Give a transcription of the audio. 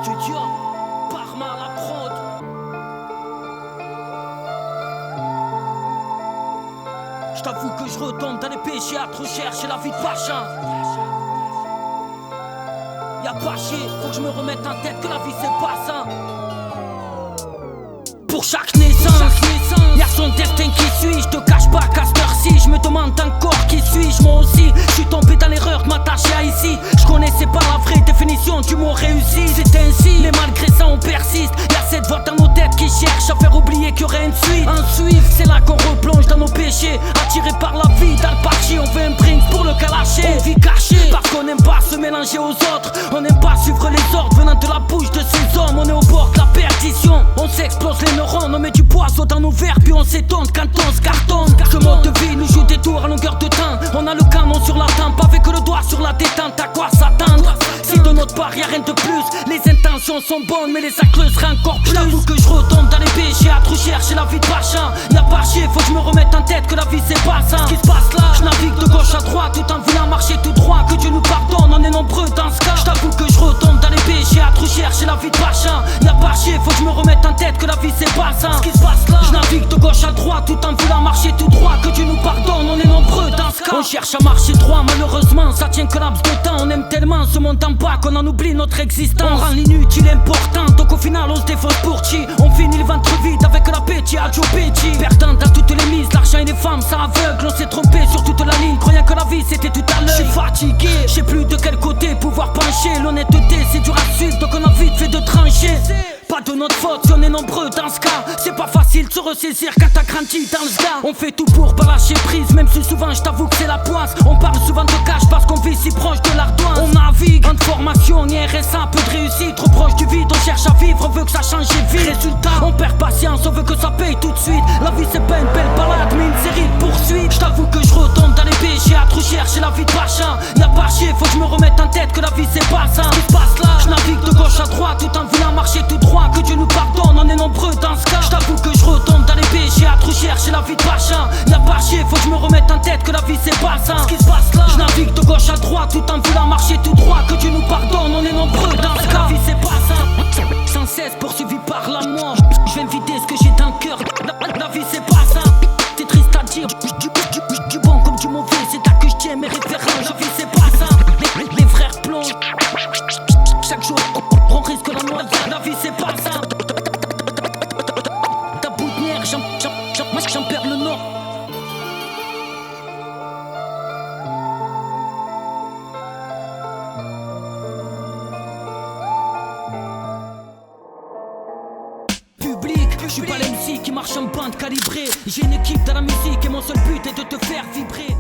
Studio, Parma la prod. J't'avoue que je retombe dans les péchés à trop chercher la vie de Pacha. Y'a pas chier, faut que je me remette en tête que la vie c'est pas ça. Pour chaque naissance, y'a son destin qui suit. Je te cache pas qu'à cette heure-ci, je me demande encore qui suis-je. Moi aussi, je suis tombé dans l'erreur de m'attacher à ici. Je connaissais pas la vraie définition du mot réussi. C'est ainsi, mais malgré ça on persiste. Y'a cette voix dans nos têtes qui cherche à faire oublier qu'il y aurait une suite. Ensuite, c'est là qu'on replonge dans nos péchés. Attiré par la vie, dans le parchi, on veut un prince pour le calacher. On vit caché, parce qu'on n'aime pas se mélanger aux autres. On n'aime pas suivre les ordres venant de la bouche de ces hommes. On est au bord de la perdition, on s'explose les neurones. On met du poison dans nos verres, puis on s'étonne quand on se cartonne. Ce mode de vie nous joue des tours à longueur de temps. On a le canon sur la tempe, avec le doigt sur la détente. À quoi s'attendre? Si de notre part y'a rien de plus, les intentions sont bonnes, mais les actes seraient encore plus. J'avoue que je retombe dans les péchés à trop chercher la vie de Pacha. Y'a pas chier, faut que je me remette en tête que la vie c'est pas ça. Ce qui se passe là, je navigue de gauche à droite tout en voulant marcher tout droit. Que Dieu nous pardonne, on est nombreux dans ce cas. J'avoue que je retombe dans les péchés à trop chercher la vie de Pacha. Y'a pas chier, faut que je me remette en tête que la vie c'est pas ça. Ce qui se passe là, je navigue de gauche à droite tout en voulant marcher tout droit. Que Dieu nous pardonne, on est nombreux dans ce cas. On cherche à marcher droit, malheureusement ça tient que laps de temps. On aime tellement ce monde en bas qu'on en oublie notre existence. On rend l'inutile important, donc au final on se défausse pour chi. On finit le ventre vide avec l'appétit à Joe Pesci. Perdant dans toutes les mises, l'argent et les femmes ça aveugle. On s'est trompé sur toute la ligne, croyant que la vie c'était tout à l'œil. Je suis fatigué, je sais plus de quel côté pouvoir pencher. L'honnêteté c'est dur à suivre, donc on a vite fait de trancher. Pas de notre faute si on est nombreux dans ce cas. C'est pas facile de se ressaisir quand t'as grandi dans le sga. On fait tout pour pas lâcher prise, même si souvent je t'avoue que c'est la poisse. On parle souvent de cash parce qu'on vit si proche de l'ardoise. On navigue entre formation ni RSA, peu de réussite. Trop proche du vide, on cherche à vivre, on veut que ça change vite. Résultat, on perd patience, on veut que ça paye tout de suite. La vie c'est pas une belle balade mais une série de poursuites. J't'avoue que je retombe dans les péchés à trop chercher la vie de Pacha. Y'a pas chier, faut que je me remette en tête que la vie c'est pas ça. Ce qui se passe là, je navigue de gauche à droite tout en voulant marcher tout droit. Que Dieu nous pardonne, on est nombreux dans ce cas. J't'avoue que je retombe dans les péchés à trop chercher la vie de Pacha. Y'a pas chier, faut que je me remette en tête que la vie c'est pas ça. Ce qui se passe là, je navigue de gauche à droite tout en voulant marcher tout droit. Que Dieu nous pardonne, on est nombreux dans ce cas. La vie c'est pas ça, sans cesse poursuivi par la mort. Je vais me vider ce que j'ai dans le cœur. La vie c'est pas ça, c'est triste à dire. Du bon comme du mauvais, c'est là que je tiens mes références. La vie c'est pas ça, les frères plongent. Chaque jour on risque la noyade. La vie c'est pas ça. Ta boutonnière, j'en perds le nord. Public, je suis pas l'MC qui marche en bande calibrée. J'ai une équipe dans la musique et mon seul but est de te faire vibrer.